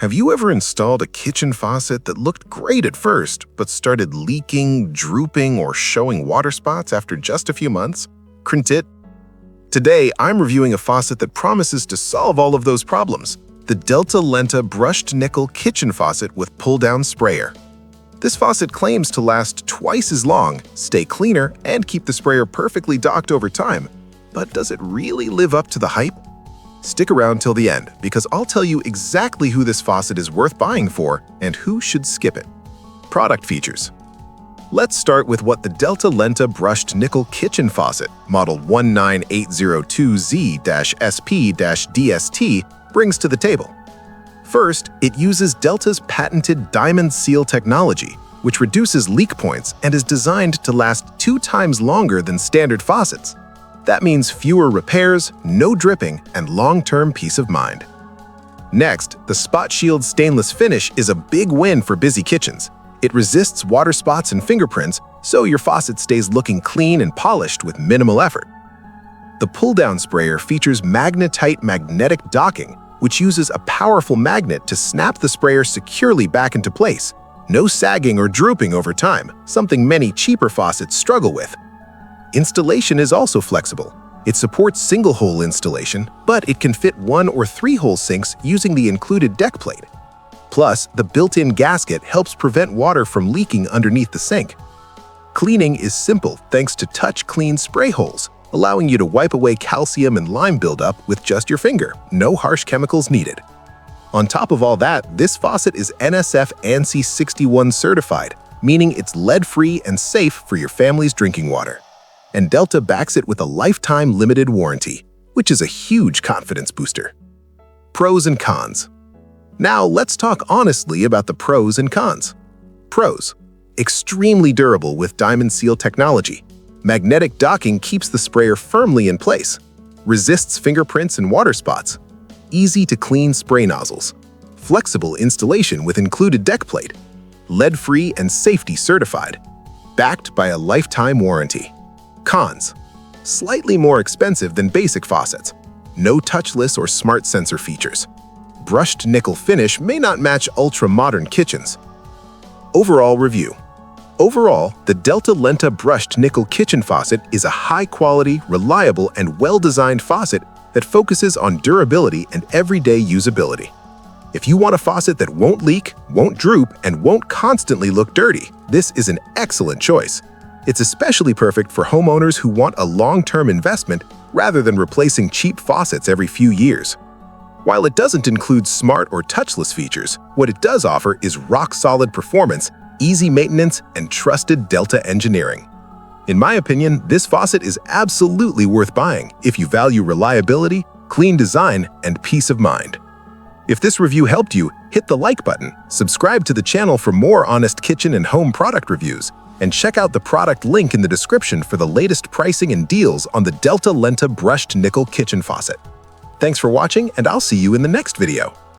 Have you ever installed a kitchen faucet that looked great at first, but started leaking, drooping, or showing water spots after just a few months? Couldn't it? Today, I'm reviewing a faucet that promises to solve all of those problems. The Delta Lenta Brushed Nickel Kitchen Faucet with Pull-Down Sprayer. This faucet claims to last twice as long, stay cleaner, and keep the sprayer perfectly docked over time. But does it really live up to the hype? Stick around till the end, because I'll tell you exactly who this faucet is worth buying for and who should skip it. Product features. Let's start with what the Delta Lenta Brushed Nickel Kitchen Faucet, model 19802Z-SP-DST, brings to the table. First, it uses Delta's patented Diamond Seal technology, which reduces leak points and is designed to last 2 times longer than standard faucets. That means fewer repairs, no dripping, and long-term peace of mind. Next, the Spot Shield stainless finish is a big win for busy kitchens. It resists water spots and fingerprints, so your faucet stays looking clean and polished with minimal effort. The pull-down sprayer features magnetite magnetic docking, which uses a powerful magnet to snap the sprayer securely back into place. No sagging or drooping over time, something many cheaper faucets struggle with. Installation is also flexible. It supports single-hole installation, but it can fit 1 or 3-hole sinks using the included deck plate. Plus, the built-in gasket helps prevent water from leaking underneath the sink. Cleaning is simple thanks to touch-clean spray holes, allowing you to wipe away calcium and lime buildup with just your finger. No harsh chemicals needed. On top of all that, this faucet is NSF ANSI 61 certified, meaning it's lead-free and safe for your family's drinking water. And Delta backs it with a lifetime limited warranty, which is a huge confidence booster. Pros and cons. Now let's talk honestly about the pros and cons. Pros. Extremely durable with Diamond Seal technology. Magnetic docking keeps the sprayer firmly in place. Resists fingerprints and water spots. Easy to clean spray nozzles. Flexible installation with included deck plate. Lead-free and safety certified. Backed by a lifetime warranty. Cons. Slightly more expensive than basic faucets. No touchless or smart sensor features. Brushed nickel finish may not match ultra-modern kitchens. Overall review. Overall, the Delta Lenta Brushed Nickel Kitchen Faucet is a high-quality, reliable, and well-designed faucet that focuses on durability and everyday usability. If you want a faucet that won't leak, won't droop, and won't constantly look dirty, this is an excellent choice. It's especially perfect for homeowners who want a long-term investment rather than replacing cheap faucets every few years. While it doesn't include smart or touchless features, what it does offer is rock-solid performance, easy maintenance, and trusted Delta engineering. In my opinion, this faucet is absolutely worth buying if you value reliability, clean design, and peace of mind. If this review helped you, hit the like button, subscribe to the channel for more honest kitchen and home product reviews, and check out the product link in the description for the latest pricing and deals on the Delta Lenta Brushed Nickel Kitchen Faucet. Thanks for watching, and I'll see you in the next video.